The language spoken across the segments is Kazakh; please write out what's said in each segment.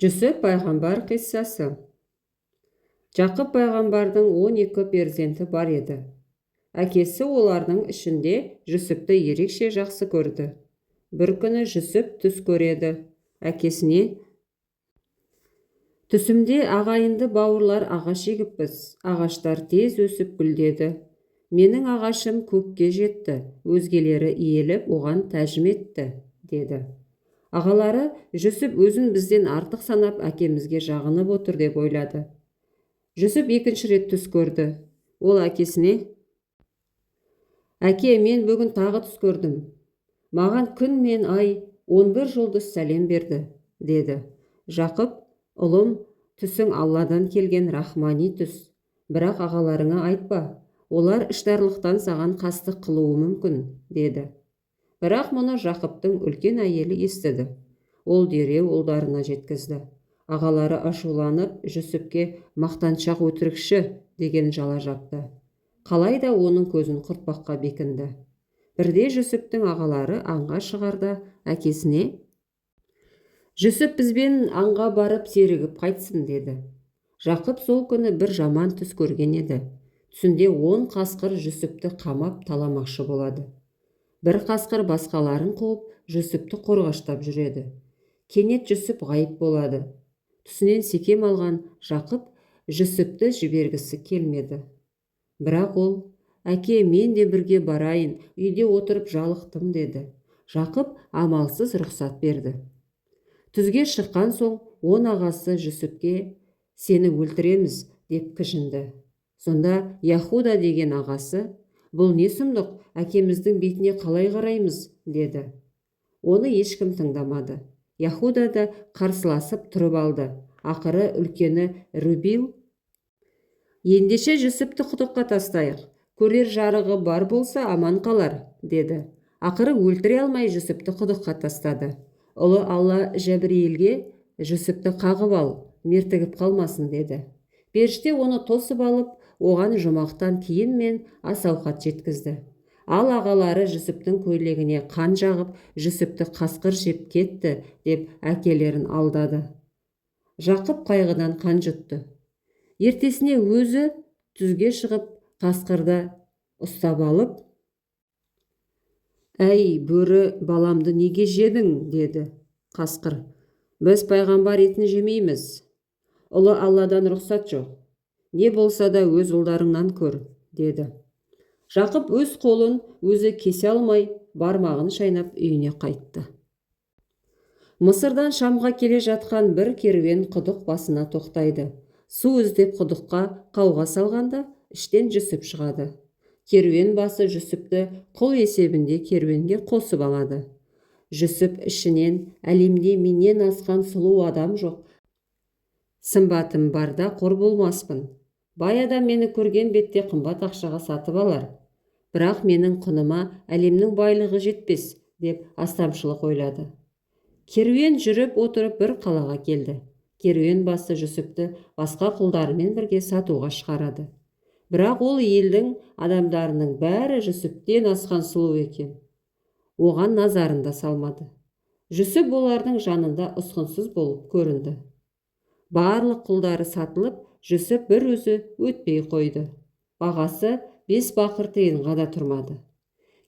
Жүсіп пайғамбар қиссасы. Жақып пайғамбардың 12 перзенті бар еді. Әкесі олардың ішінде Жүсіпті ерекше жақсы көрді. Бір күні Жүсіп түс көреді. Әкесіне: түсімде ағайынды бауырлар ағаш егіппіз. Ағаштар тез өсіп гүлдеді. Менің ағашым көкке жетті. Өзгелері иеліп оған тәжім етті, деді. Ағалары Жүсіп өзін бізден артық санап әкемізге жағынып отыр деп ойлады. Жүсіп екінші рет түс көрді. Ол әкесіне: әке, мен бүгін тағы түс көрдім. Маған күн мен ай 11 жұлдыз сәлем берді, деді. Жақып: ұлым, түсің Алладан келген рахмани түс. Бірақ ағаларыңа айтпа, олар іштарлықтан саған қастық қылуы мүмкін, деді. Бірақ мұны Жақыптың үлкен әйелі естіді. Ол дереу ұлдарына жеткізді. Ағалары ашуланып, Жүсіпке мақтаншақ өтірікші деген жала жапты. Қалайда оның көзін құртпаққа бекінді. Бірде Жүсіптің ағалары аңға шығарда әкесіне: Жүсіп бізбен аңға барып серігіп қайтсын, деді. Жақып сол күні бір жаман түс көрген еді. Түсінде 10 қасқыр Жүсіпті қамап таламақшы болады. Бір қасқыр басқаларын қуып Жүсіпті қорғаштап жүреді. Кенет Жүсіп ғайып болады. Түсінен секем алған Жақып Жүсіпті жібергісі келмеді. Бірақ ол: әке, мен де бірге барайын, үйде отырып жалықтым, деді. Жақып амалсыз рұқсат берді. Түзге шыққан соң 10 ағасы Жүсіпке: сені өлтіреміз, деп кіжінді. Сонда Яхуда деген ағасы: бұл не сұмдық, әкеміздің бетіне қалай қараймыз, деді. Оны ешкім тыңдамады. Яхуда да қарсыласып тұрып алды. Ақыры үлкені Рубил: ендеше Жүсіпті құдыққа тастайық, көрер жарығы бар болса аман қалар, деді. Ақыры өлтіре алмай Жүсіпті құдыққа тастады. Ұлы Алла Жәбірейілге: Жүсіпті қағып ал, мертігіп қалмасын, деді. Періште оны тосып алып, оған жұмақтан киім мен ас-ауқат жеткізді. Ал ағалары Жүсіптің көйлегіне қан жағып, Жүсіпті қасқыр жеп кетті деп әкелерін алдады. Жақып қайғыдан қан жұтты. Ертесіне өзі түзге шығып қасқырды ұстап алып: әй, бөрі, баламды неге жедің, деді. Қасқыр: біз пайғамбар етін жемейміз. Ұлы Алладан рұқсат жоқ. Не болса да өз ұлдарыңнан көр, деді. Жақып өз қолын өзі кесе алмай, бармағын шайнап үйіне қайтты. Мысырдан Шамға келе жатқан бір керуен құдық басына тоқтайды. Су іздеп құдыққа қауға салғанда, іштен Жүсіп шығады. Керуен басы Жүсіпті құл есебінде керуенге қосып алады. Жүсіп ішінен: әлемде менен асқан сұлу адам жоқ. Сымбатым барда қор болмаспын. Бай адам мені көрген бетте қымбат ақшаға сатып алар. Бірақ менің құныма әлемнің байлығы жетпес, деп астамшылық ойлады. Керуен жүріп отырып бір қалаға келді. Керуен басы Жүсіпті басқа құлдарымен бірге сатуға шығарады. Бірақ ол елдің адамдарының бәрі Жүсіптен асқан сұлу екен. Оған назарын да салмады. Жүсіп олардың жанында ұсқынсыз болып көрінді. Барлық құлдары сатылып, Жүсіп бір өзі өтпей қойды. Бағасы 5 бақыр тиынға да тұрмады.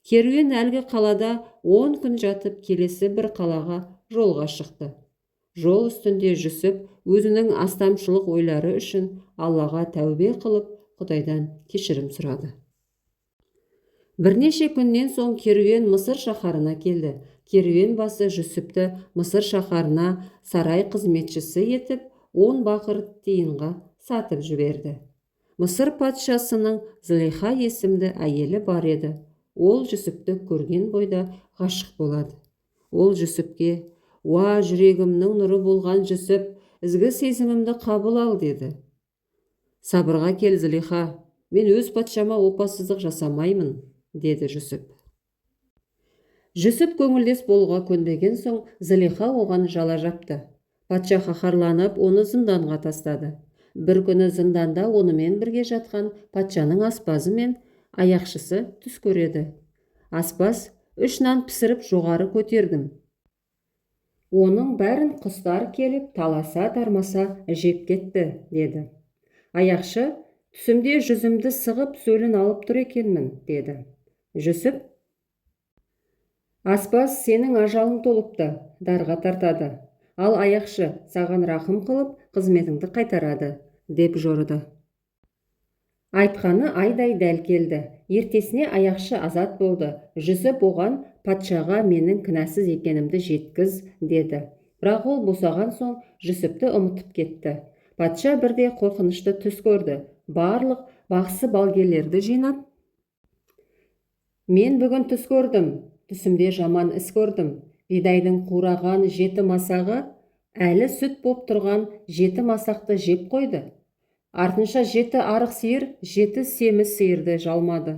Керуен әлгі қалада 10 күн жатып, келесі бір қалаға жолға шықты. Жол үстінде Жүсіп өзінің астамшылық ойлары үшін Аллаға тәубе қылып, Құдайдан кешірім сұрады. Бірнеше күннен соң керуен Мысыр шаһарына келді. Керуен басы Жүсіпті Мысыр шаһарына сарай қызметшісі етіп 10 бақыр тиынға сатып жіберді. Мысыр патшасының Зылиха есімді әйелі бар еді. Ол Жүсіпті көрген бойда ғашық болады. Ол Жүсіпке: уа, жүрегімнің нұры болған Жүсіп, ізгі сезімімді қабыл ал, деді. Сабырға кел, Зылиха, мен өз патшама опасыздық жасамаймын, деді Жүсіп. Жүсіп көңілдес болуға көнбеген соң Зылиха оған жала жапты. Патша қаһарланып, оны зынданға тастады. Бір күні зынданда онымен бірге жатқан патшаның аспазы мен аяқшысы түс көреді. Аспаз: 3 нан пісіріп жоғары көтердім. Оның бәрін құстар келіп таласа тармаса жеп кетті, деді. Аяқшы, түсімде жүзімді сығып сөлін алып тұр екенмін, деді. Жүсіп: аспаз, сенің ажалың толыпты, дарға тартады. Ал аяқшы саған рақым қылып, қызметіңді қайтарады, деп жорыды. Айтқаны айдай дәл келді. Ертесіне аяқшы азат болды. Жүсіп оған: патшаға менің кінәсіз екенімді жеткіз, деді. Бірақ ол босаған соң Жүсіпті ұмытып кетті. Патша бірде қорқынышты түс көрді. Барлық бақсы балгерлерді жинап: мен бүгін түс көрдім. Түсімде жаман іс көрдім. Бидайдың қураған 7 масағы әлі сүт боп тұрған 7 масақты жеп қойды. Артынша 7 арық сиыр 7 семіз сиырды жалмады.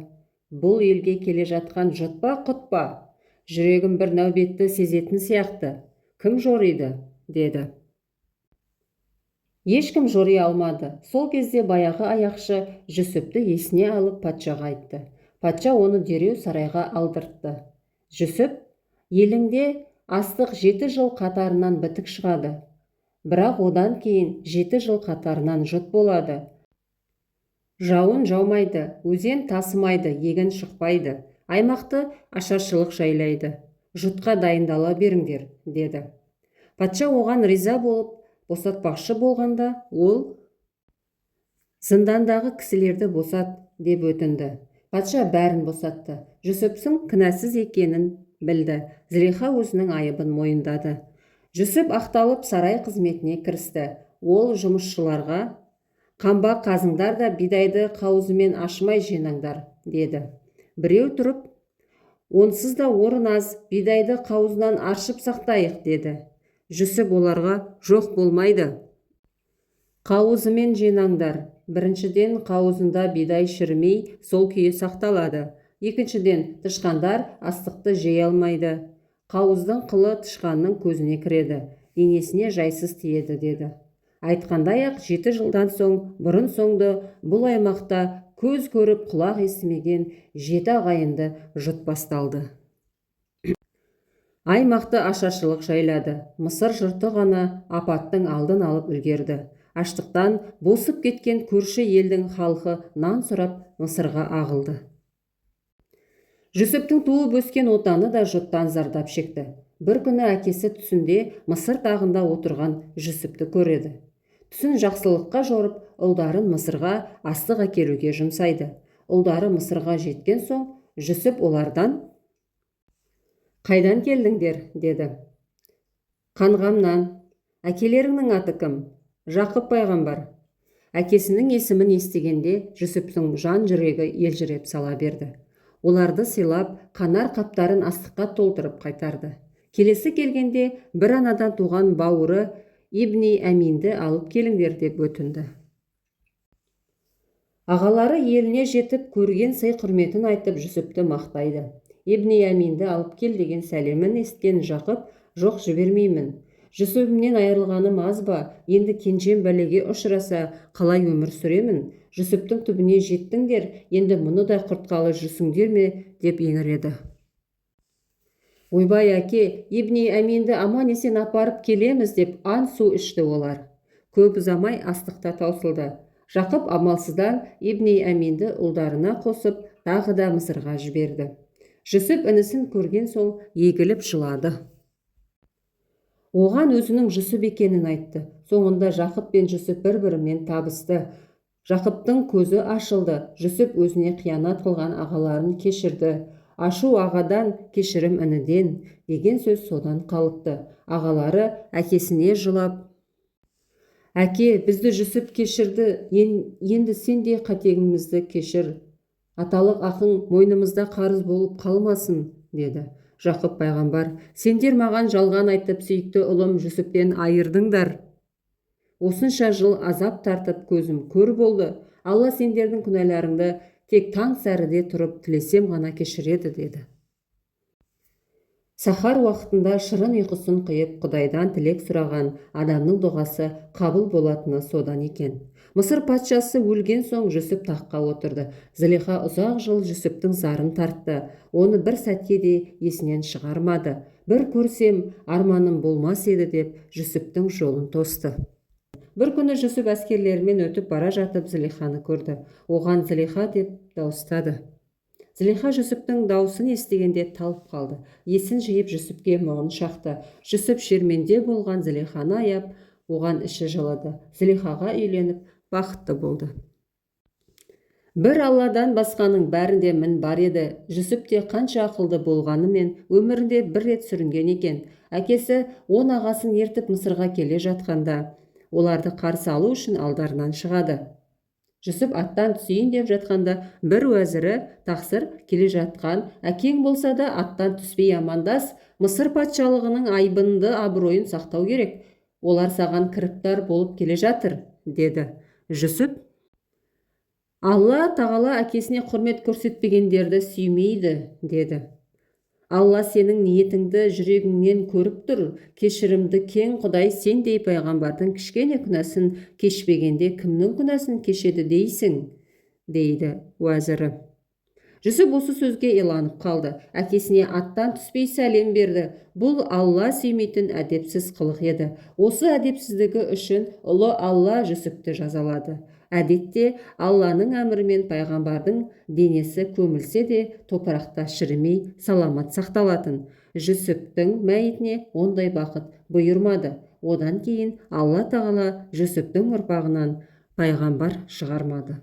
Бұл елге келе жатқан жұтпа құтпа. Жүрегім бір нәубетті сезетін сияқты. Кім жориды, деді. Ешкім жори алмады. Сол кезде баяғы аяқшы Жүсіпті есіне алып патшаға айтты. Патша оны дереу сарайға алдыртты. Жүсіп: еліңде астық 7 жыл қатарынан бітік шығады. Бірақ одан кейін 7 жыл қатарынан жұт болады. Жауын жаумайды, өзен тасымайды, егін шықпайды. Аймақты ашаршылық жайлайды. Жұтқа дайындала беріңдер, деді. Патша оған риза болып, босатпақшы болғанда, ол: зындандағы кісілерді босат, деп өтінді. Патша бәрін босатты. Жүсіптің кінәсіз екенін білді. Злиха өзінің айыбын мойындады. Жүсіп ақталып сарай қызметіне кірісті. Ол жұмысшыларға: қамба қазыңдар да бидайды қауызымен ашмай жинаңдар, деді. Біреу тұрып: онсыз да орын аз, бидайды қауызынан аршып сақтайық, деді. Жүсіп оларға: жоқ, болмайды. Қауызымен жинаңдар. Біріншіден, қауызында бидай шірімей, сол күйі сақталады. Екіншіден, тышқандар астықты жей алмайды. Қауыздың қылы тышқанның көзіне кіреді, денесіне жайсыз тиеді, деді. Айтқандай-ақ 7 жылдан соң, бұрын соңды бұл аймақта көз көріп құлақ естімеген 7 ағайынды жұт басталды. Аймақты ашаршылық жайлады. Мысыр жұрты ғана апаттың алдын алып үлгерді. Аштықтан босып кеткен көрші елдің халқы нан сұрап Мысырға ағылды. Жүсіптің туып өскен отаны да жұттан зардап шекті. Бір күні әкесі түсінде Мысыр тағында отырған Жүсіпті көреді. Түсін жақсылыққа жорып, ұлдарын Мысырға астық әкелуге жұмсайды. Ұлдары Мысырға жеткен соң, Жүсіп олардан: қайдан келдіңдер, деді. Қанғамнан. Әкелеріңнің аты кім? Жақып пайғамбар. Әкесінің есімін естігенде Жүсіптің жан жүрегі елжіреп сала берді. Оларды сыйлап, қанар қаптарын астыққа толтырып қайтарды. Келесі келгенде бір анадан туған бауыры Ибни Әминді алып келіңдер, деп өтінді. Ағалары еліне жетіп, көрген сый құрметін айтып Жүсіпті мақтайды. Ибни Әминді алып кел деген сәлемін есткен Жақып: жоқ, жібермеймін. Жүсібімнен айырылғаным аз ба? Енді кенжем бәлеге ұшыраса, қалай өмір сүремін? Жүсіптің түбіне жеттіңдер, енді мұны да құртқалы жүрсіңдер ме, деп еңіреді. Ойбай әке, Ибни Әминді аман есен апарып келеміз, деп ан-су ішті олар. Көп ұзамай астықта таусылды. Жақып амалсыздан Ибни Әминді ұлдарына қосып, тағы да Мысырға жіберді. Жүсіп інісін көрген соң егіліп жылады. Оған өзінің Жүсіп екенін айтты. Соңында Жақып пен Жүсіп бір-бірімен табысты. Жақыптың көзі ашылды. Жүсіп өзіне қиянат қылған ағаларын кешірді. Ашу ағадан, кешірім ініден, деген сөз содан қалыпты. Ағалары әкесіне жылап: әке, бізді Жүсіп кешірді, енді сен де қатегімізді кешір. Аталық ақың мойнымызда қарыз болып қалмасын, деді. Жақып пайғамбар: сендер маған жалған айтып, сүйікті ұлым Жүсіптен айырдыңдар. Осынша жыл азап тартып көзім көр болды. Алла сендердің күнәларыңды тек таң сәріде тұрып тілесем ғана кешіреді, деді. Сахар уақытында шырын ұйқысын қиып Құдайдан тілек сұраған адамның дұғасы қабыл болатыны содан екен. Мысыр патшасы өлген соң Жүсіп таққа отырды. Зылиха ұзақ жыл Жүсіптің зарын тартты. Оны бір сәтке де есінен шығармады. Бір көрсем, арманым болмас еді деп Жүсіптің жолын тосты. Бір күні Жүсіп әскерлерімен өтіп бара жатып Зылиханы көрді. Оған Зылиха деп дауыстады. Зылиха Жүсіптің даусын естігенде талып қалды. Есін жиып Жүсіпке мұңын шақты. Жүсіп шерменде болған Зылиханы аяп, оған іші жылыды. Зылихаға үйленіп, бақытты болды. Бір Алладан басқаның бәрінде мін бар еді. Жүсіп те қанша ақылды болғанымен өмірінде бір рет сүрінген екен. Әкесі 10 ағасын ертіп Мысырға келе жатқанда, оларды қарсы алу үшін алдарынан шығады. Жүсіп аттан түсейін деп жатқанда, бір уәзірі тақсыр келе жатқан: әкең болса да аттан түспей амандас, Мысыр патшалығының айбынды абыройын сақтау керек. Олар саған кіріптар болып келе жатыр, деді. Жүсіп: Алла тағала әкесіне құрмет көрсетпегендерді сүймейді, деді. Алла сенің ниетіңді жүрегіңнен көріп тұр. Кешірімді кең Құдай сендей пайғамбардың кішкене күнәсін кешпегенде кімнің күнәсін кешеді дейсің, дейді уәзірі. Жүсіп осы сөзге иланып қалды. Әкесіне аттан түспей сәлем берді. Бұл Алла сүймейтін әдепсіз қылық еді. Осы әдепсіздігі үшін ұлы Алла Жүсіпті жазалады. Әдетте Алланың әмірімен пайғамбардың денесі көмілсе де топырақта шірімей саламат сақталатын. Жүсіптің мәйітіне ондай бақыт бұйырмады. Одан кейін Алла тағала Жүсіптің ұрпағынан пайғамбар шығармады.